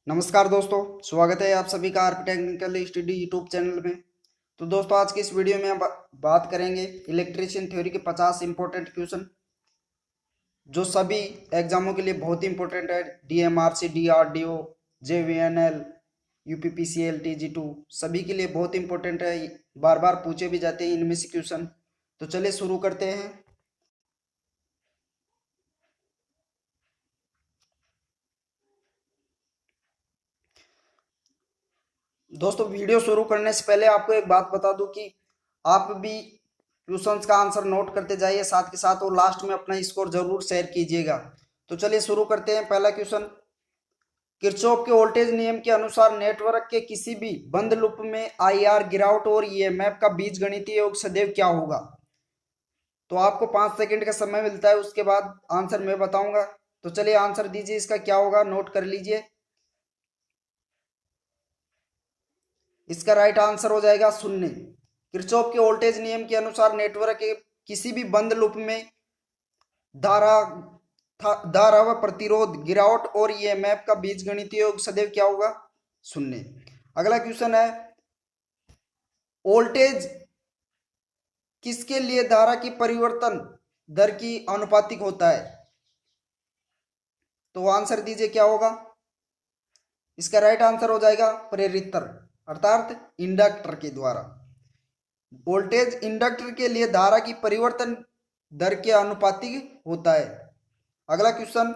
नमस्कार दोस्तों, स्वागत है आप सभी का RP technical study YouTube channel में। तो दोस्तों, आज की इस वीडियो में हम बात करेंगे इलेक्ट्रीशियन थ्योरी के 50 इंपॉर्टेंट क्वेश्चन जो सभी एग्जामों के लिए बहुत ही इंपॉर्टेंट है। डीएमआरसी, डीआरडीओ, जेवीएनएल, यूपीपीसीएल, टीजी2 सभी के लिए बहुत इंपॉर्टेंट है। बार बार पूछे भी जाते हैं इनमें से क्वेश्चन। तो चलिए शुरू करते हैं। दोस्तों, वीडियो शुरू करने से पहले आपको एक बात बता दूं कि आप भी क्वेश्चंस का आंसर नोट करते जाइए, साथ के साथ और लास्ट में अपना स्कोर जरूर शेयर कीजिएगा। तो चलिए शुरू करते हैं। पहला क्वेश्चन, किरचॉफ के वोल्टेज नियम के अनुसार नेटवर्क के किसी भी बंद लूप में आईआर गिरावट और ईएमएफ का बीजगणितीय योग सदैव क्या होगा। तो आपको 5 सेकंड का समय मिलता है, उसके बाद आंसर मैं बताऊंगा। तो चलिए आंसर दीजिए, इसका क्या होगा, नोट कर लीजिए। इसका राइट आंसर हो जाएगा शून्य। किरचॉफ के वोल्टेज नियम के अनुसार नेटवर्क के किसी भी बंद लूप में धारा धारा व प्रतिरोध गिरावट और ईएमएफ का बीजगणितीय योग सदैव क्या होगा, शून्य। अगला क्वेश्चन है, वोल्टेज किसके लिए धारा की परिवर्तन दर की अनुपातिक होता है। तो आंसर दीजिए क्या होगा। इसका राइट आंसर हो जाएगा प्रेरित्र अर्थात इंडक्टर के द्वारा। वोल्टेज इंडक्टर के लिए धारा की परिवर्तन दर के अनुपातिक होता है। अगला क्वेश्चन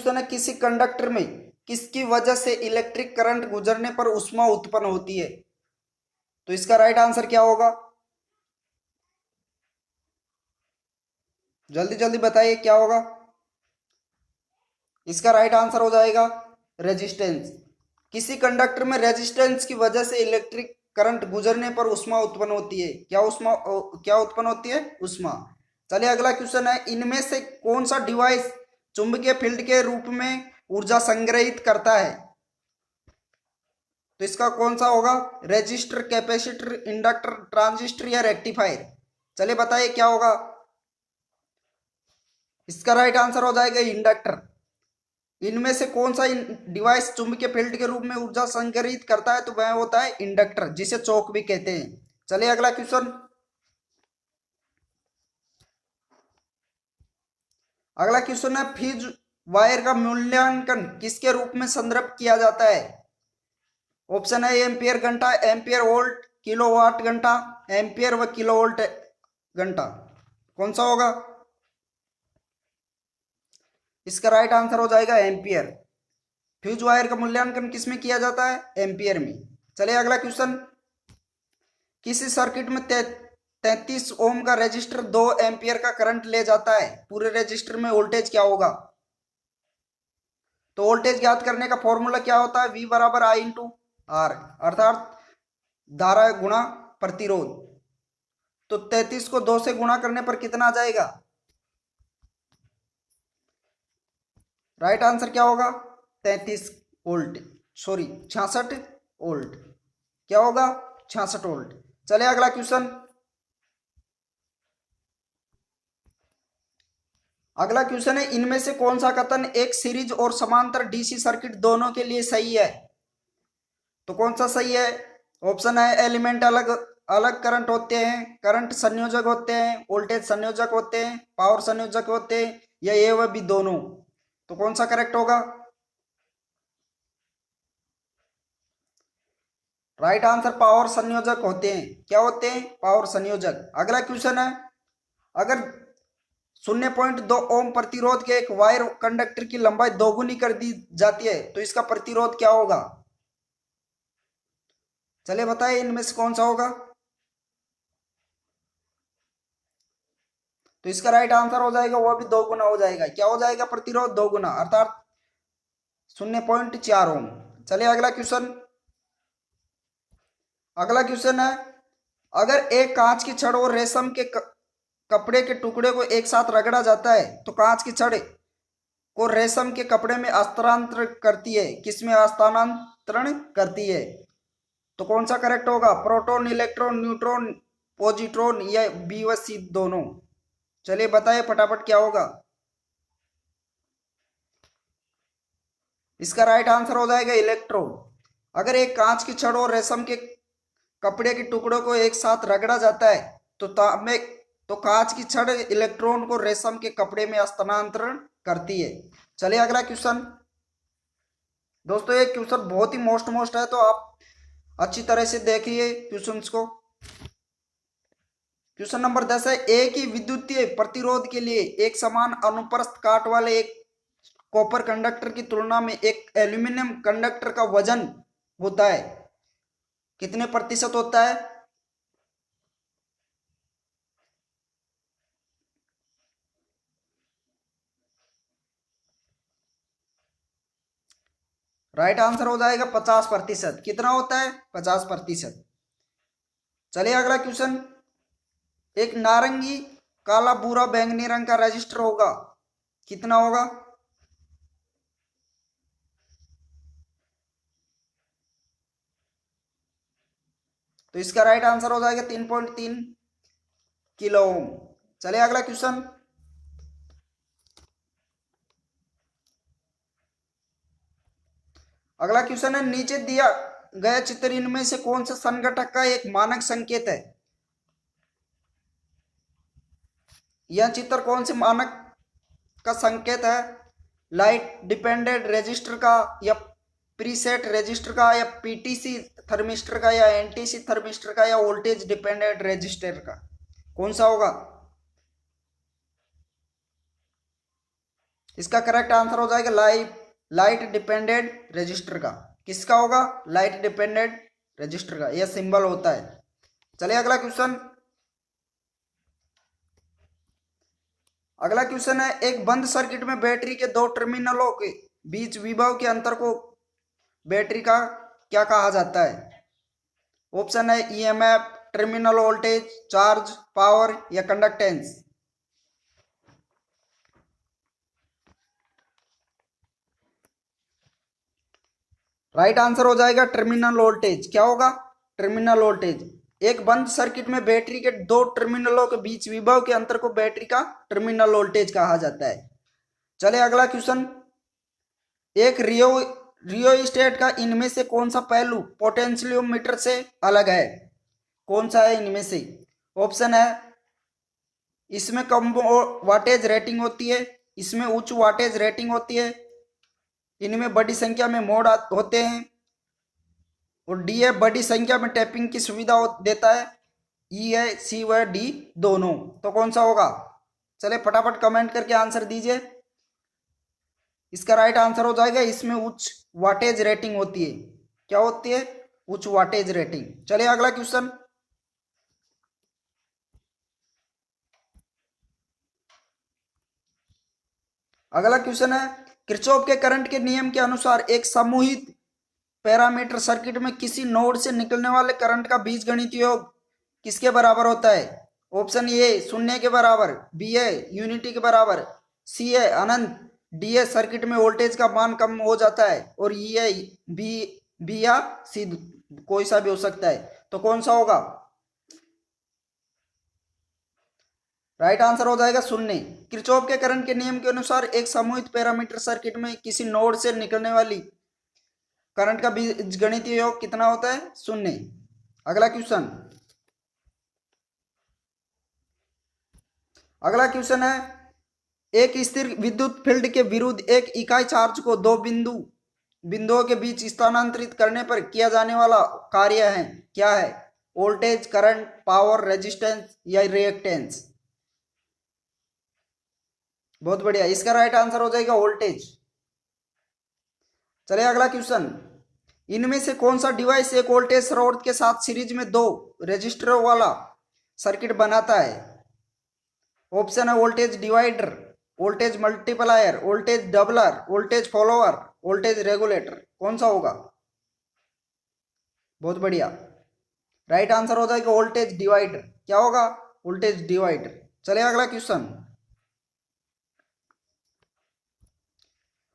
है, किसी कंडक्टर में किसकी वजह से इलेक्ट्रिक करंट गुजरने पर ऊष्मा उत्पन्न होती है। तो इसका राइट आंसर क्या होगा, जल्दी जल्दी बताइए क्या होगा। इसका राइट आंसर हो जाएगा रेजिस्टेंस। किसी कंडक्टर में रेजिस्टेंस की वजह से इलेक्ट्रिक करंट गुजरने पर ऊष्मा उत्पन्न होती है। क्या उत्पन्न होती है, ऊष्मा। चलिए अगला क्वेश्चन है, इनमें से कौन सा डिवाइस चुंबकीय फील्ड के रूप में ऊर्जा संग्रहित करता है। तो इसका कौन सा होगा, रेजिस्टर, कैपेसिटर, इंडक्टर, ट्रांजिस्टर या रेक्टिफायर। चलिए बताइए क्या होगा। इसका राइट आंसर हो जाएगा इंडक्टर। इनमें से कौन सा डिवाइस चुंबकीय फील्ड के रूप में ऊर्जा संग्रहित करता है। तो वह होता है इंडक्टर, जिसे चौक भी कहते हैं। चलिए अगला क्वेश्चन। है, फ्यूज वायर का मूल्यांकन किसके रूप में संदर्भ किया जाता है। ऑप्शन है एम्पियर घंटा, एम्पियर वोल्ट, किलोवाट घंटा, एम्पियर व किलोवोल्ट घंटा। कौन सा होगा। इसका राइट आंसर हो जाएगा एम्पियर। फ्यूज वायर का मूल्यांकन किस में किया जाता है, एम्पियर में। चलिए अगला क्वेश्चन, किसी सर्किट में 33 ओम का रेजिस्टर 2 एम्पियर का करंट ले जाता है, पूरे रेजिस्टर में वोल्टेज क्या होगा। तो वोल्टेज ज्ञात करने का फॉर्मूला क्या होता है, V बराबर I इंटू आर, अर्थात धारा गुणा प्रतिरोध। तो 33 को 2 से गुणा करने पर कितना आ जाएगा। राइट आंसर क्या होगा, 33 वोल्ट, सॉरी 66 वोल्ट। क्या होगा, 66 वोल्ट। चलिए अगला क्वेश्चन। है, इनमें से कौन सा कथन एक सीरीज और समांतर डीसी सर्किट दोनों के लिए सही है। तो कौन सा सही है। ऑप्शन है एलिमेंट अलग अलग करंट होते हैं, करंट संयोजक होते हैं, वोल्टेज संयोजक होते हैं, पावर संयोजक होते हैं, या ए व बी दोनों। तो कौन सा करेक्ट होगा। राइट आंसर पावर संयोजक होते हैं। क्या होते हैं, पावर संयोजक। अगला क्वेश्चन है, अगर 0.2 ओम प्रतिरोध के एक वायर कंडक्टर की लंबाई दोगुनी कर दी जाती है, तो इसका प्रतिरोध क्या होगा। चलिए बताइए इनमें से कौन सा होगा। तो इसका राइट आंसर हो जाएगा, वो भी 2 गुना हो जाएगा। क्या हो जाएगा, प्रतिरोध 2 गुना, अर्थात 0.4 ओम। चलिए अगला क्वेश्चन है, अगर एक कांच की छड़ और रेशम के कपड़े के टुकड़े को एक साथ रगड़ा जाता है, तो कांच की छड़ को रेशम के कपड़े में हस्तांतरण करती है, किसमें हस्तांतरण करती है। तो कौन सा करेक्ट होगा, प्रोटॉन, इलेक्ट्रॉन, न्यूट्रॉन, पॉजिट्रॉन या बी व सी दोनों। चलिए बताइए फटाफट क्या होगा। इसका राइट आंसर हो जाएगा इलेक्ट्रॉन। अगर एक कांच की छड़ और रेशम के कपड़े के टुकड़ों को एक साथ रगड़ा जाता है तो तांबे तो कांच की छड़ इलेक्ट्रॉन को रेशम के कपड़े में स्थानांतरण करती है। चलिए अगला क्वेश्चन। दोस्तों ये क्वेश्चन बहुत ही मोस्ट है, तो आप अच्छी तरह से देखिए क्वेश्चंस को। क्वेश्चन नंबर 10 है, एक ही विद्युतीय प्रतिरोध के लिए एक समान अनुप्रस्थ काट वाले एक कॉपर कंडक्टर की तुलना में एक एल्यूमिनियम कंडक्टर का वजन होता है, कितने प्रतिशत होता है? राइट आंसर हो जाएगा 50%। कितना होता है? 50%। चलिए अगला क्वेश्चन। एक नारंगी, काला, भूरा, बैंगनी रंग का रजिस्टर होगा, कितना होगा? तो इसका राइट आंसर हो जाएगा 3.3 किलो ओम। चलिए अगला क्वेश्चन। अगला क्वेश्चन है, नीचे दिया गया चित्र इनमें से कौन से संगठक का एक मानक संकेत है? यह चित्र कौन से मानक का संकेत है? लाइट डिपेंडेंट रजिस्टर का, या प्रीसेट रजिस्टर का, या पीटीसी थर्मिस्टर का, या एनटीसी थर्मिस्टर का, या वोल्टेज डिपेंडेंट रजिस्टर का? कौन सा होगा? इसका करेक्ट आंसर हो जाएगा लाइट डिपेंडेंट रजिस्टर का। किसका होगा? लाइट डिपेंडेंट रजिस्टर का, यह सिंबल होता है। चलिए अगला क्वेश्चन। अगला क्वेश्चन है, एक बंद सर्किट में बैटरी के दो टर्मिनलों के बीच विभव के अंतर को बैटरी का क्या कहा जाता है? ऑप्शन है EMF, terminal voltage, charge, power, या कंडक्टेंस। राइट आंसर हो जाएगा टर्मिनल वोल्टेज। क्या होगा? Terminal voltage. एक बंद सर्किट में बैटरी के दो टर्मिनलों के बीच विभव के अंतर को बैटरी का टर्मिनल वोल्टेज कहा जाता है। चलिए अगला क्वेश्चन। एक रियोस्टेट का इनमें से कौन सा पहलू पोटेंशियोमीटर से अलग है? कौन सा है इनमें से? ऑप्शन है, इसमें कम वाटेज रेटिंग होती है, इसमें उच्च वाटेज रेटिंग होती है, इनमें बड़ी संख्या में मोड होते हैं, और डी है बड़ी संख्या में टैपिंग की सुविधा देता है। ई है सी व डी दोनों। तो कौन सा होगा? चले फटाफट कमेंट करके आंसर दीजिए। इसका राइट आंसर हो जाएगा, इसमें उच्च वाटेज रेटिंग होती है। क्या होती है? उच्च वाटेज रेटिंग। चलिए अगला क्वेश्चन। अगला क्वेश्चन है, किरचॉफ के करंट के नियम के अनुसार एक समूहित पैरामीटर सर्किट में किसी नोड से निकलने वाले करंट का बीजगणित योग किसके बराबर होता है? ऑप्शन ए शून्य के बराबर, बी है यूनिटी के बराबर, सी है अनंत, डी है सर्किट में वोल्टेज का मान कम हो जाता है, और ई है बी या सी, कोई सा भी हो सकता है। तो कौन सा होगा? राइट आंसर हो जाएगा शून्य। किरचॉफ के करंट के नियम के अनुसार एक समूहित पैरामीटर सर्किट में किसी नोड से निकलने वाली करंट का बीजगणितीय योग कितना होता है? शून्य। अगला क्वेश्चन। अगला क्वेश्चन है, एक स्थिर विद्युत फील्ड के विरुद्ध एक इकाई चार्ज को दो बिंदुओं के बीच स्थानांतरित करने पर किया जाने वाला कार्य है, क्या है? वोल्टेज, करंट, पावर, रेजिस्टेंस, या रिएक्टेंस? बहुत बढ़िया। इसका राइट आंसर हो जाएगा वोल्टेज। चलिए अगला क्वेश्चन। इनमें से कौन सा डिवाइस एक वोल्टेज स्रोत के साथ सीरीज में दो रजिस्टरों वाला सर्किट बनाता है? ऑप्शन है voltage divider, voltage multiplier, voltage doubler, voltage follower, voltage regulator. कौन सा होगा? बहुत बढ़िया। राइट आंसर हो जाएगा वोल्टेज डिवाइडर। क्या होगा? Voltage divider. चलिए अगला क्वेश्चन।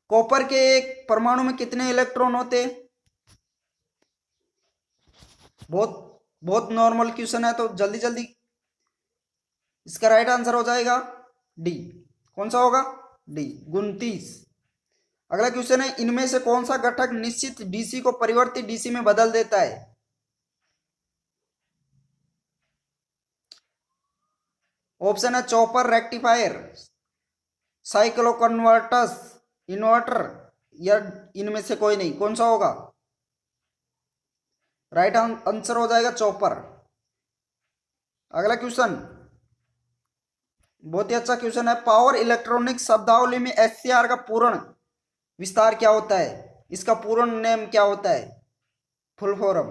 कॉपर के एक परमाणु में कितने इलेक्ट्रॉन होते हैं? बहुत बहुत नॉर्मल क्वेश्चन है, तो जल्दी जल्दी। इसका राइट आंसर हो जाएगा डी। कौन सा होगा? डी, 29। अगला क्वेश्चन है, इनमें से कौन सा घटक निश्चित डीसी को परिवर्तित डीसी में बदल देता है? ऑप्शन है chopper, rectifier, cyclo converters, inverter, या इनमें से कोई नहीं। कौन सा होगा? राइट आंसर हो जाएगा चॉपर। अगला क्वेश्चन बहुत ही अच्छा क्वेश्चन है, पावर इलेक्ट्रॉनिक्स शब्दावली में एचसीआर का पूर्ण विस्तार क्या होता है? इसका पूर्ण नेम क्या होता है, full form?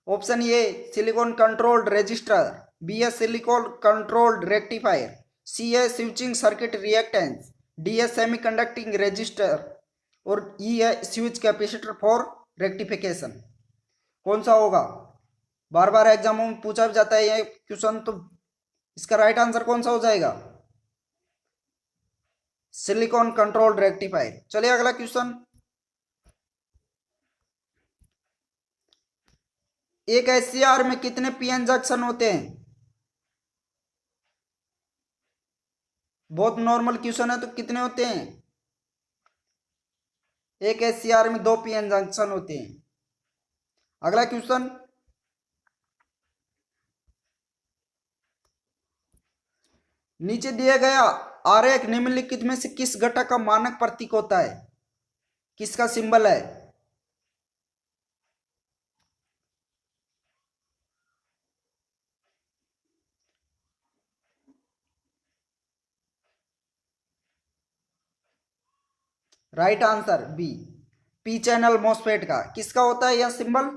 Option A silicon controlled register, B a silicon controlled rectifier, C a switching circuit reactance, D a semiconducting register, और ई है स्विच कैपेसिटर फॉर रेक्टिफिकेशन। कौन सा होगा? बार बार एग्जामों में पूछा भी जाता है ये क्वेश्चन, तो इसका राइट आंसर कौन सा हो जाएगा? Silicon controlled rectifier. चलिए अगला क्वेश्चन, एक एचसीआर में कितने पीएन जंक्शन होते हैं? बहुत नॉर्मल क्वेश्चन है, तो कितने होते हैं? एक एचसीआर में 2 पीएन जंक्शन होते हैं। अगला क्वेश्चन, नीचे दिया गया आरेख निम्नलिखित में से किस घटक का मानक प्रतीक होता है? किसका सिंबल है? Right answer B, P channel MOSFET का। किसका होता है यह सिंबल?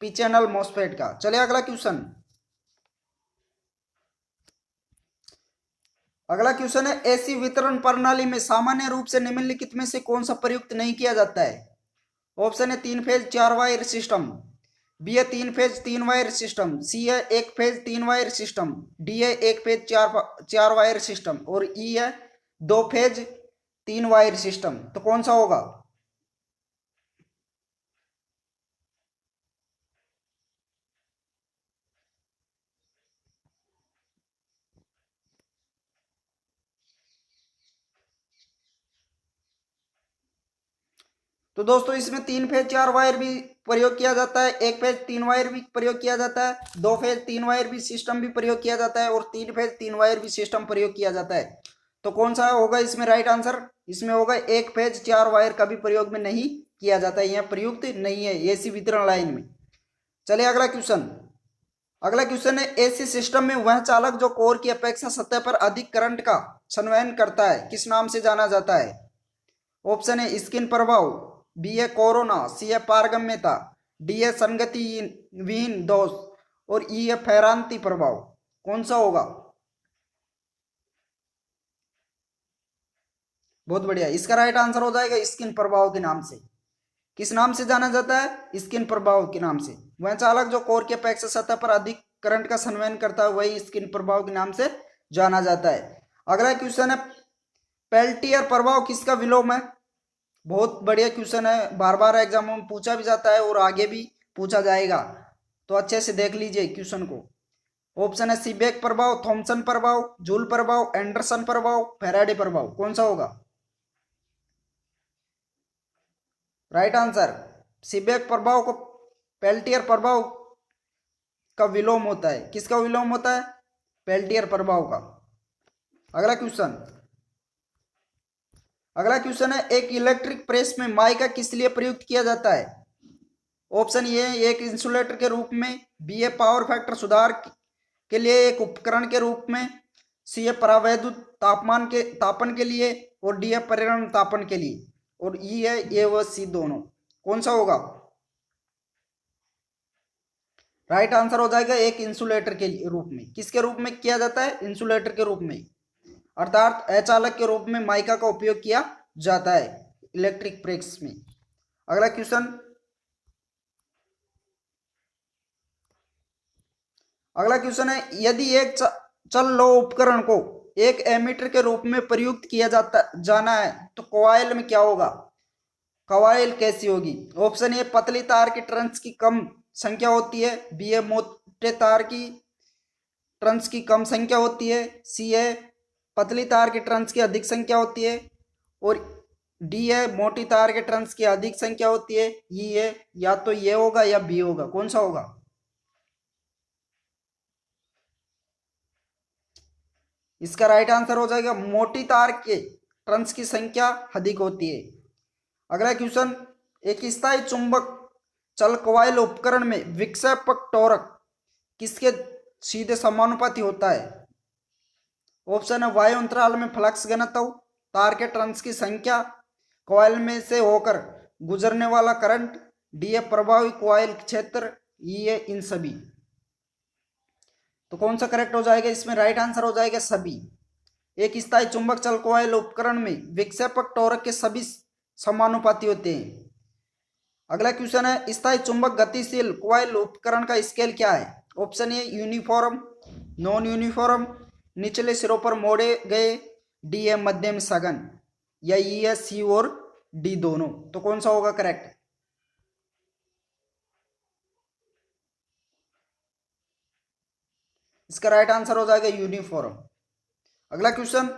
पी चैनल मॉसफेट का। चलिए अगला क्वेश्चन, अगला क्वेश्चन है, एसी वितरण प्रणाली में सामान्य रूप से निम्नलिखित में से कौन सा प्रयुक्त नहीं किया जाता है? ऑप्शन है 3 फेज 4 वायर सिस्टम, बी है 3 फेज 3 वायर सिस्टम, सी है 1 फेज 3 वायर सिस्टम, डी है 1 फेज 4 वायर सिस्टम, और ई है 2 फेज 3 वायर सिस्टम। तो कौन सा होगा? तो दोस्तों इसमें 3 फेज 4 वायर भी प्रयोग किया जाता है, 1 फेज 3 वायर भी प्रयोग किया जाता है, 2 फेज 3 वायर भी सिस्टम भी प्रयोग किया जाता है, और 3 फेज 3 वायर भी सिस्टम प्रयोग किया जाता है। तो कौन सा होगा इसमें राइट आंसर? इसमें होगा 1 फेज 4 वायर का भी प्रयोग में नहीं किया जाता है, यह प्रयुक्त नहीं है एसी वितरण लाइन में। चलिए अगला क्वेश्चन, अगला क्वेश्चन है, एसी सिस्टम में वह चालक जो कोर की अपेक्षा सतह पर अधिक करंट का संवहन करता है किस नाम से जाना जाता है? ऑप्शन है स्किन प्रभाव, बी है कोरोना, सी है पारगम्यता, डी है संगति विहीन दोष, और ई है फैरांती प्रभाव। कौन सा होगा? बहुत बढ़िया, इसका राइट आंसर हो जाएगा स्किन प्रभाव के नाम से। किस नाम से जाना जाता है? स्किन प्रभाव के नाम से। वह चालक जो कोर के अपेक्षा सतह पर अधिक करंट का संवहन करता है वही स्किन प्रभाव के नाम से जाना जाता है। अगला क्वेश्चन है, पेल्टियर प्रभाव किसका विलोम है? बहुत बढ़िया क्वेश्चन है, बार बार एग्जामों में पूछा भी जाता है और आगे भी पूछा जाएगा, तो अच्छे से देख लीजिए क्वेश्चन को। ऑप्शन है सीबेक प्रभाव, थॉमसन प्रभाव, जूल प्रभाव, एंडरसन प्रभाव, फैराडे प्रभाव। कौन सा होगा? राइट आंसर सीबेक प्रभाव को पेल्टियर प्रभाव का विलोम होता है। किसका विलोम होता है? पेल्टियर प्रभाव का। अगला क्वेश्चन, अगला क्वेश्चन है, एक इलेक्ट्रिक प्रेस में माइका किस लिए प्रयुक्त किया जाता है? ऑप्शन ए एक इंसुलेटर के रूप में, बी ए पावर फैक्टर सुधार के लिए एक उपकरण के रूप में, सी ए परावैद्युत तापमान के तापन के लिए, और डी ए परिणाम तापन के लिए, और ई है ए व सी दोनों। कौन सा होगा? राइट आंसर हो जाएगा एक इंसुलेटर के रूप में। किसके रूप में किया जाता है? इंसुलेटर के रूप में, अर्थात अचालक के रूप में माइका का उपयोग किया जाता है इलेक्ट्रिक प्रेस में। अगला क्वेश्चन, अगला क्वेश्चन है, यदि एक चल लो उपकरण को एक एमीटर के रूप में प्रयुक्त किया जाना है तो कॉइल में क्या होगा? कॉइल कैसी होगी? ऑप्शन ए पतली तार की टर्न्स की कम संख्या होती है, बी ए मोटे तार की टर्न्स की कम संख्या होती है, सी ए पतली तार की टर्न्स की अधिक संख्या होती है, और डी है, मोटी तार के टर्न्स की अधिक संख्या होती है, ई है, या तो ये होगा या बी होगा, कौन सा होगा? इसका राइट आंसर हो जाएगा मोटी तार के टर्न्स की संख्या अधिक होती है। अगला क्वेश्चन, एक स्थायी चुंबक चल कॉइल उपकरण में विक्षेपक टॉर्क किसके सीधे समानुपाती होता है? ऑप्शन है वायु अंतराल में फ्लक्स घनत्व, तार के टर्न्स की संख्या, कॉइल में से होकर गुजरने वाला करंट, डी है प्रभावी कॉइल क्षेत्र, ई है इन सभी। तो कौन सा करेक्ट हो जाएगा? इसमें राइट आंसर हो जाएगा सभी। एक स्थायी चुंबक चल कॉइल उपकरण में विक्षेपक टॉर्क के सभी समानुपाती होते हैं। अगला क्वेश्चन है, स्थायी चुंबक गतिशील कॉइल उपकरण का स्केल क्या है? Option a uniform, non uniform, निचले सिरों पर मोड़े गए, डी है मध्यम सघन, या ई है सी और डी दोनों। तो कौन सा होगा करेक्ट? इसका राइट आंसर हो जाएगा यूनिफॉर्म। अगला क्वेश्चन,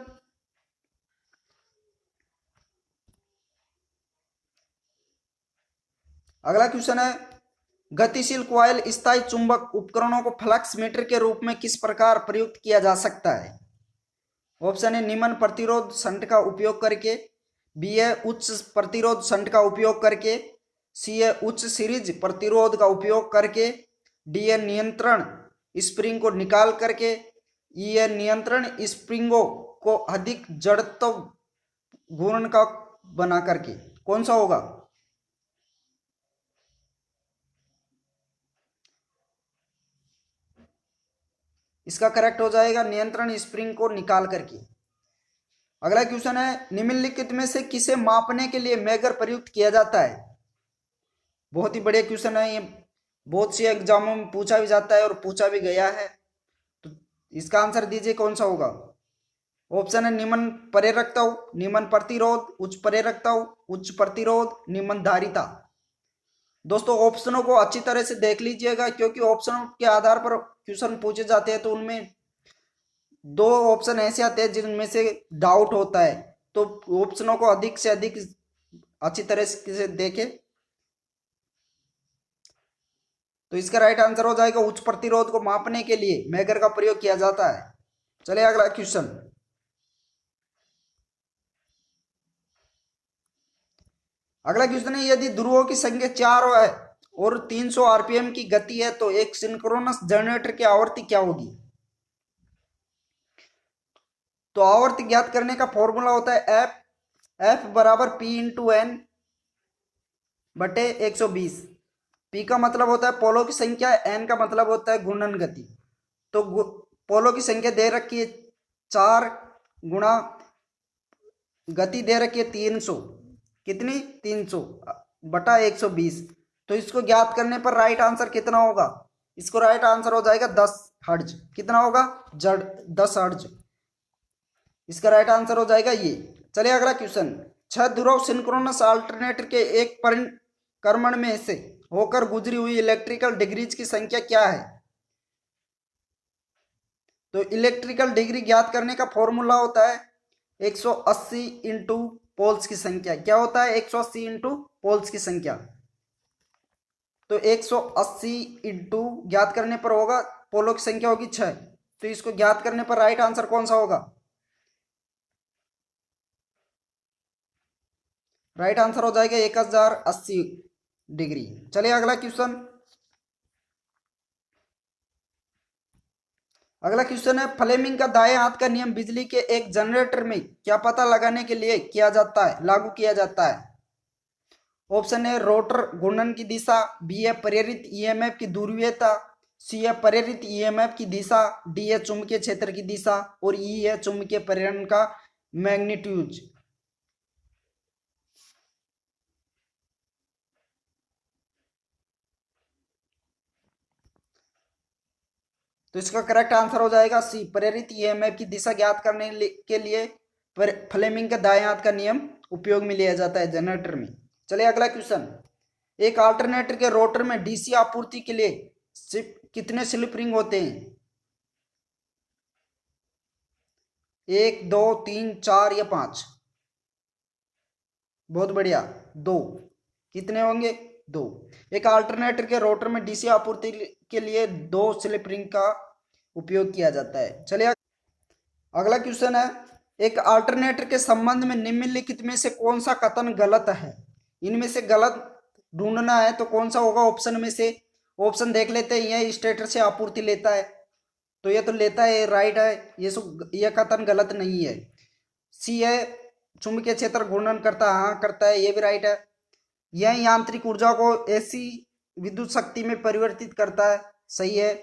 है गतिशील कॉइल स्थायी चुंबक उपकरणों को फ्लक्स मीटर के रूप में किस प्रकार प्रयुक्त किया जा सकता है? ऑप्शन है निम्न प्रतिरोध शंट का उपयोग करके, बी है उच्च प्रतिरोध शंट का उपयोग करके, सी है उच्च सीरीज प्रतिरोध का उपयोग करके, डी है नियंत्रण स्प्रिंग को निकाल करके, ई है नियंत्रण स्प्रिंगों को अधिक जड़त्व घूर्ण का बना करके। कौन सा होगा? इसका करेक्ट हो जाएगा नियंत्रण स्प्रिंग को निकाल करके। अगला क्वेश्चन है, निम्नलिखित में से किसे मापने के लिए मेगर प्रयुक्त किया जाता है? बहुत ही बढ़िया क्वेश्चन है ये, बहुत सी एग्जामों में पूछा भी जाता है और पूछा भी गया है। तो इसका आंसर दीजिए कौन सा होगा? ऑप्शन है निम्न प्रेरकत्व, निम्न प्रतिरोध, उच्च प्रेरकत्व, उच्च प्रतिरोध, निम्न धारिता। दोस्तों ऑप्शनों को अच्छी तरह से देख लीजिएगा, क्योंकि ऑप्शनों के आधार पर क्वेश्चन पूछे जाते हैं, तो उनमें दो ऑप्शन ऐसे आते हैं जिनमें से डाउट होता है। तो ऑप्शनों को अधिक से अधिक अच्छी तरह से देखें। तो इसका राइट आंसर हो जाएगा उच्च प्रतिरोध को मापने के लिए मेगर का प्रयोग किया जाता है। चलिए अगला क्वेश्चन, है यदि ध्रुवों की संख्या 4 है और 300 आरपीएम की गति है तो एक सिंक्रोनस जनरेटर की आवृत्ति क्या होगी? तो आवर्त ज्ञात करने का फॉर्मूला होता है एफ बराबर पी इंटू एन बटे 120। पी का मतलब होता है पोलो की संख्या, एन का मतलब होता है घूर्णन गति। तो पोलो की संख्या दे रखी है 4 गुणा गति दे रखी है 300, कितनी? 300 बटा 120। तो इसको ज्ञात करने पर राइट आंसर कितना होगा? इसको राइट आंसर हो जाएगा 10 हर्ट्ज। कितना होगा? जड़ 10 हर्ट्ज। इसका राइट आंसर हो जाएगा ये। चलिए अगला क्वेश्चन, 6 ध्रुव सिंक्रोनस अल्टरनेटर के एक परिक्रमण में से होकर गुजरी हुई इलेक्ट्रिकल डिग्रीज की संख्या क्या है? तो इलेक्ट्रिकल डिग्री ज्ञात करने का फॉर्मूला होता है 180 इंटू पोल्स की संख्या। क्या होता है? 180 इंटू पोल्स की संख्या। तो 180 इंटू ज्ञात करने पर होगा, पोलों की संख्या होगी 6। तो इसको ज्ञात करने पर राइट आंसर कौन सा होगा? राइट आंसर हो जाएगा 1080 डिग्री। चलिए अगला क्वेश्चन, है फ्लेमिंग का दाएं हाथ का नियम बिजली के एक जनरेटर में क्या पता लगाने के लिए किया जाता है, लागू किया जाता है? ऑप्शन है रोटर घूर्णन की दिशा, बी है प्रेरित ईएमएफ की ध्रुवीयता, सी है प्रेरित ईएमएफ की दिशा, डी है चुंबकीय क्षेत्र की दिशा, और ई है चुंबकीय प्रेरण का मैग्नीट्यूड। तो इसका करेक्ट आंसर हो जाएगा सी, प्रेरित ईएमएफ की दिशा ज्ञात करने के लिए फ्लेमिंग का दाएं हाथ का नियम उपयोग में लिया जाता है जनरेटर में। चलिए अगला क्वेश्चन, एक अल्टरनेटर के रोटर में डीसी आपूर्ति के लिए कितने स्लिप रिंग होते हैं? 1 2 3 4 या 5? बहुत बढ़िया, दो। कितने होंगे? दो। एक अल्टरनेटर के रोटर में डीसी आपूर्ति के लिए दो स्लिप रिंग का उपयोग किया जाता है। चलिए अगला क्वेश्चन है, एक अल्टरनेटर के संबंध में निम्नलिखित में से कौन सा कथन गलत है? इनमें से गलत ढूंढना है तो कौन सा होगा ऑप्शन में से? ऑप्शन देख लेते हैं। यह स्टेटर से आपूर्ति लेता है, तो ये तो लेता है, राइट है। ये कथन गलत नहीं है। सी है, चुंबकीय क्षेत्र घूर्णन करता है, हाँ करता है, ये भी राइट है। यह यांत्रिक ऊर्जा को एसी विद्युत शक्ति में परिवर्तित करता है, सही है।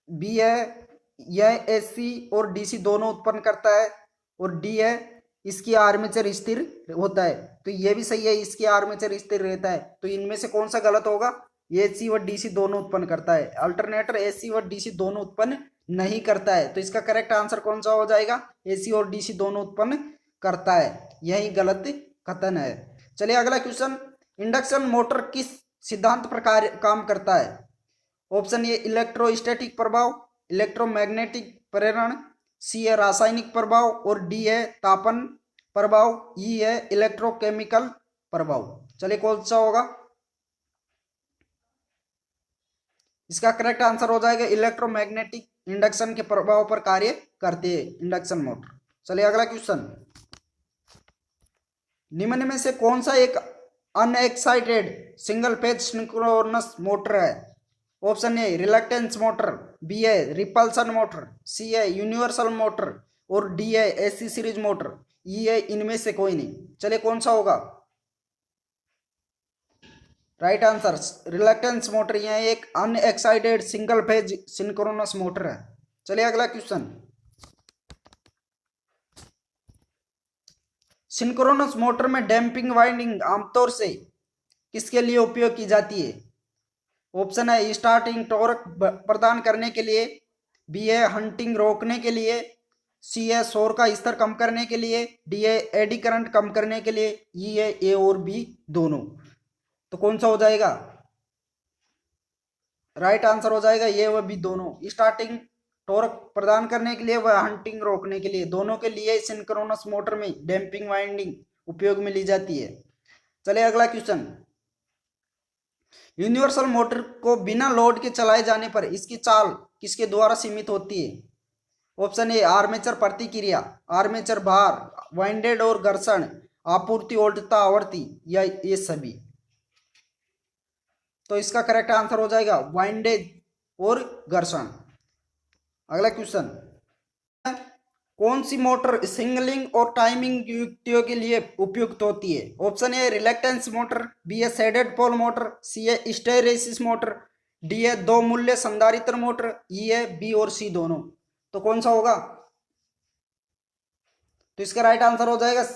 बी है, यह एसी और डीसी दोनों उत्पन्न करता है। और डी है, इसकी आर्मेचर स्थिर होता है, तो ये भी सही है, इसकी आर्मेचर स्थिर रहता है। तो इनमें से कौन सा गलत होगा? एसी व डीसी दोनों उत्पन्न करता है। अल्टरनेटर एसी व डीसी दोनों उत्पन्न नहीं करता है, तो इसका करेक्ट आंसर कौन सा हो जाएगा? एसी और डीसी दोनों उत्पन्न करता है, यही गलत कथन है। चलिए अगला क्वेश्चन, इंडक्शन मोटर किस सिद्धांत पर काम करता है? ऑप्शन ए इलेक्ट्रोस्टैटिक प्रभाव, इलेक्ट्रोमैग्नेटिक प्रेरण, सी है रासायनिक प्रभाव और डी है तापन प्रभाव, ई है इलेक्ट्रोकेमिकल प्रभाव। चलिए कौन सा होगा? इसका करेक्ट आंसर हो जाएगा इलेक्ट्रोमैग्नेटिक इंडक्शन के प्रभाव पर कार्य करती है इंडक्शन मोटर। चलिए अगला क्वेश्चन, निम्न में से कौन सा एक unexcited single phase synchronous motor है? Option A reluctance motor, B है रिपल्सन मोटर, सी है यूनिवर्सल मोटर और डी है एसी सीरीज मोटर, ई है इनमें से कोई नहीं। चलिए कौन सा होगा? राइट आंसर रिलक्टेंस मोटर, यह एक unexcited single phase synchronous motor है। चलिए अगला क्वेश्चन, सिंक्रोनस मोटर में डैम्पिंग वाइंडिंग आमतौर से किसके लिए उपयोग की जाती है? ऑप्शन है स्टार्टिंग टॉर्क प्रदान करने के लिए, बी है हंटिंग रोकने के लिए, सी है शोर का स्तर कम करने के लिए, डी है एडी करंट कम करने के लिए, ई है ए और बी दोनों। तो कौन सा हो जाएगा? राइट आंसर हो जाएगा ये व बी दोनों। स्टार्टिंग टॉर्क प्रदान करने के लिए व हंटिंग रोकने के लिए, दोनों के लिए सिंक्रोनस मोटर में डैम्पिंग वाइंडिंग उपयोग में ली जाती है। चलिए अगला क्वेश्चन, यूनिवर्सल मोटर को बिना लोड के चलाए जाने पर इसकी चाल किसके द्वारा सीमित होती है? ऑप्शन ए आर्मेचर प्रतिक्रिया, आर्मेचर भार, वाइंडेड और घर्षण, आपूर्ति वोल्टता आवृत्ति, या ये सभी। तो इसका करेक्ट आंसर हो जाएगा वाइंडेज और घर्षण। अगला क्वेश्चन, कौन सी मोटर सिंगलिंग और टाइमिंग युक्तियों के लिए उपयुक्त होती है? Option A reluctance motor, B है शेडेड पोल मोटर, सी है हिस्टैरिसीस मोटर, डी है दो मूल्य संधारित्र मोटर, ई है बी और सी दोनों। तो कौन सा होगा? तो इसका राइट आंसर हो जाएगा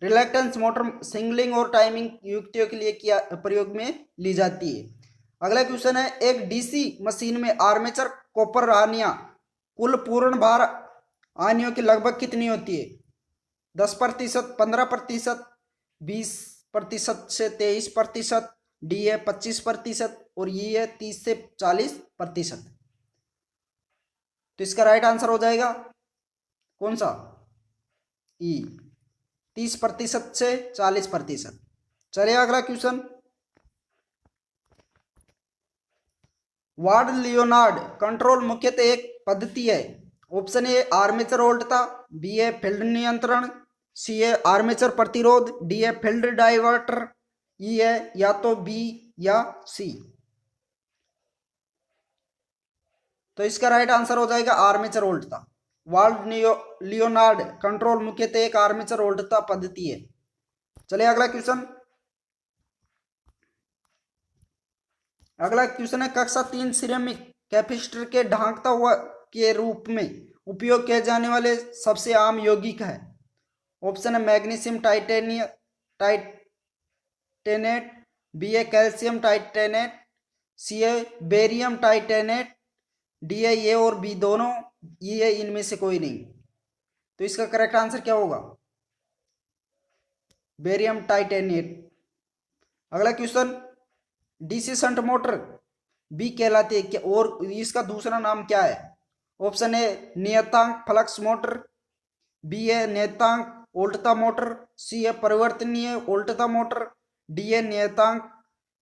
रिलक्टेंस मोटर सिंगलिंग और टाइमिंग युक्तियों के लिए किया प्रयोग में ली जाती है। अगला क्वेश्चन है, एक डीसी मशीन में आर्मेचर कॉपर आनियां कुल पूर्ण भार आनियों की लगभग कितनी होती है? 10%, 15%, 20% से 23%, डी है 25% और ये है 30 से 40%। तो इसका राइट आंसर हो जाएगा कौन सा? ई 30% से 40%। चलिए अगला क्वेश्चन, वार्ड लियोनार्ड कंट्रोल मुख्यतः एक पद्धति है। ऑप्शन ए आर्मेचर वोल्टता, बी है फील्ड नियंत्रण, सी है आर्मेचर प्रतिरोध, डी है फील्ड डाइवर्टर, ई है या तो बी या सी। तो इसका राइट आंसर हो जाएगा आर्मेचर वोल्टता। वार्ड लियोनार्ड कंट्रोल मुख्यतः एक आर्मेचर वोल्टता पद्धति है। चलिए अगला क्वेश्चन, है कक्षा 3 सिरेमिक कैपेसिटर के ढांकता हुआ के रूप में उपयोग किए जाने वाले सबसे आम यौगिक है। ऑप्शन है मैग्नीशियम टाइटेनेट, बी है कैल्शियम टाइटेनेट, सी है बेरियम टाइटेनेट, डी है ए और बी दोनों, ई है इनमें से कोई नहीं। तो इसका करेक्ट आंसर क्या होगा? Barium titanate. अगला क्वेश्चन, डीसी शंट मोटर बी कहलाती है क्या और इसका दूसरा नाम क्या है? ऑप्शन ए नियतांक फ्लक्स मोटर, बी है नियतांक उल्टता मोटर, सी है परिवर्तनीय उल्टता मोटर, डी है नियतांक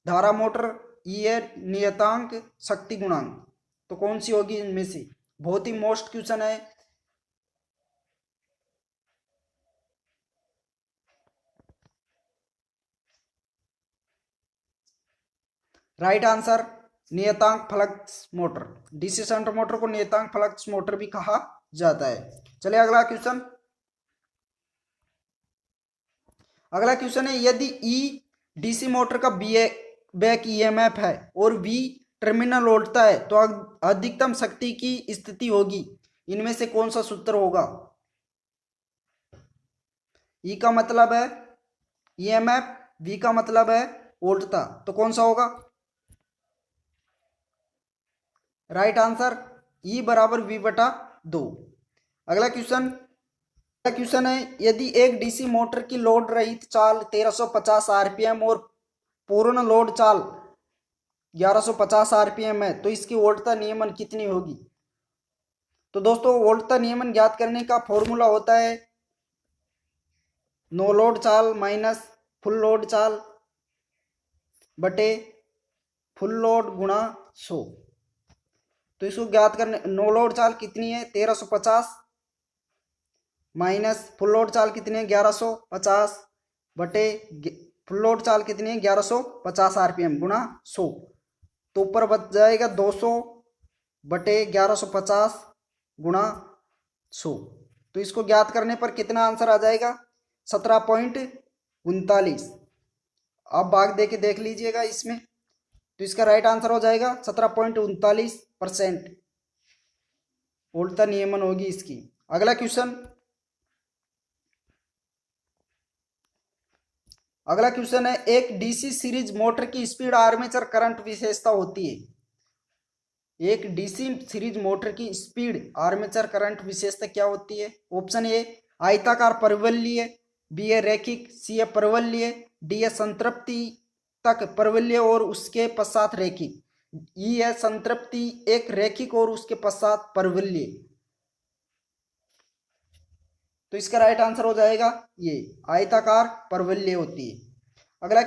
धारा मोटर, ई है नियतांक शक्ति गुणांक। तो कौन सी होगी इनमें से? बहुत ही मोस्ट क्वेश्चन है। राइट आंसर नियतांक flux motor. DC shunt motor को नियतांक फ्लक्स मोटर भी कहा जाता है। चलिए अगला क्वेश्चन। अगला क्वेश्चन है यदि ई डीसी मोटर का बैक ईएमएफ है और वी टर्मिनल उल्टता है तो अधिकतम शक्ति की स्थिति होगी। इनमें से कौन सा सूत्र होगा? ई का मतलब है ईएमएफ, वी का मतलब है उल्टता, तो कौन सा होगा? राइट आंसर ई बराबर वी बटा 2। अगला क्वेश्चन है यदि एक डीसी मोटर की लोड रहित चाल 1350 आरपीएम और पूर्ण लोड चाल 1150 आरपीएम है तो इसकी वोल्टता नियमन कितनी होगी? तो दोस्तों वोल्टता नियमन ज्ञात करने का फॉर्मूला होता है नो लोड चाल माइनस फुल लोड चाल बटे फुल लोड गुणा 100। तो इसको ज्ञात करने नो लोड चाल कितनी है 1350 माइनस फुल लोड चाल कितनी है 1150 बटे फुल लोड चाल कितनी है 1150 आरपीएम गुणा 100। तो ऊपर बच जाएगा 200 बटे 1150 गुणा 100। तो इसको ज्ञात करने पर कितना आंसर आ जाएगा? 17.39। आप भाग दे के देख लीजिएगा इसमें। तो इसका राइट आंसर हो जाएगा 17.39% उल्टा नियमन होगी इसकी। अगला क्वेश्चन है एक डीसी सीरीज मोटर की स्पीड आर्मेचर करंट विशेषता होती है। एक डीसी सीरीज मोटर की स्पीड आर्मेचर करंट विशेषता क्या होती है? ऑप्शन ए आयताकार परवलय, बी है रैखिक, सी है परवलय, डी है संतृप्ति तक परवलय और उसके पश्चात रैखिक, ई है संतृप्ति एक रैखिक और उसके पश्चात परवलय। तो इसका राइट आंसर हो जाएगा ये आयताकार परवलय होती है। अगला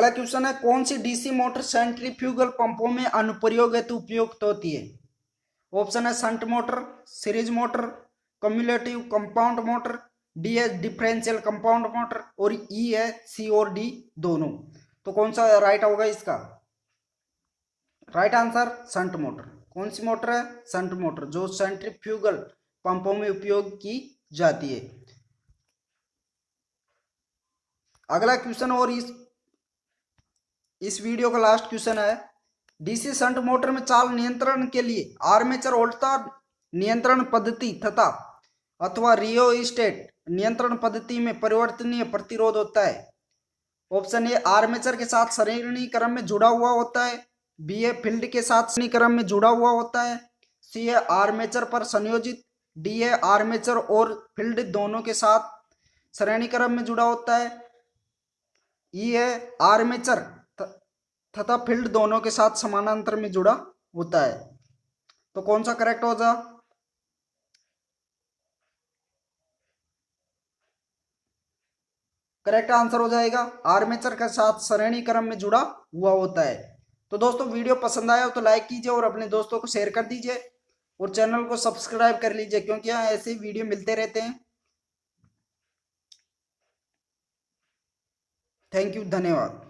क्वेश्चन है कौन सी डीसी मोटर सेंट्रीफ्यूगल पंपों में अनुप्रयोग हेतु उपयुक्त होती है? ऑप्शन है shunt motor, series motor, cumulative compound motor, D है डिफरेंशियल कंपाउंड मोटर और ई है सी और डी दोनों। तो कौन सा राइट होगा इसका? Right answer shunt motor. कौन सी मोटर है? शंट मोटर, जो सेंट्रीफ्यूगल पंपों में उपयोग की जाती है। अगला क्वेश्चन और इस वीडियो का लास्ट क्वेश्चन है डीसी शंट मोटर में चाल नियंत्रण के लिए आर्मेचर उल्टा नियंत्रण पद्धति तथा अथवा रियोस्टेट नियंत्रण पद्धति में परिवर्तनीय प्रतिरोध होता है। ऑप्शन ए आर्मेचर के साथ श्रेणी क्रम में जुड़ा हुआ होता है, बी ए फील्ड के साथ श्रेणी क्रम में जुड़ा हुआ होता है, सी है आर्मेचर पर संयोजित, डी है आर्मेचर और फील्ड दोनों के साथ श्रेणी क्रम में जुड़ा होता है, ई है आर्मेचर तथा फील्ड दोनों के साथ समानांतर में जुड़ा होता है। तो कौन सा करेक्ट हो जाए? करेक्ट आंसर हो जाएगा आर्मेचर के साथ श्रेणी क्रम में जुड़ा हुआ होता है। तो दोस्तों वीडियो पसंद आया हो तो लाइक कीजिए और अपने दोस्तों को शेयर कर दीजिए और चैनल को सब्सक्राइब कर लीजिए क्योंकि यहाँ ऐसे वीडियो मिलते रहते हैं। थैंक यू, धन्यवाद।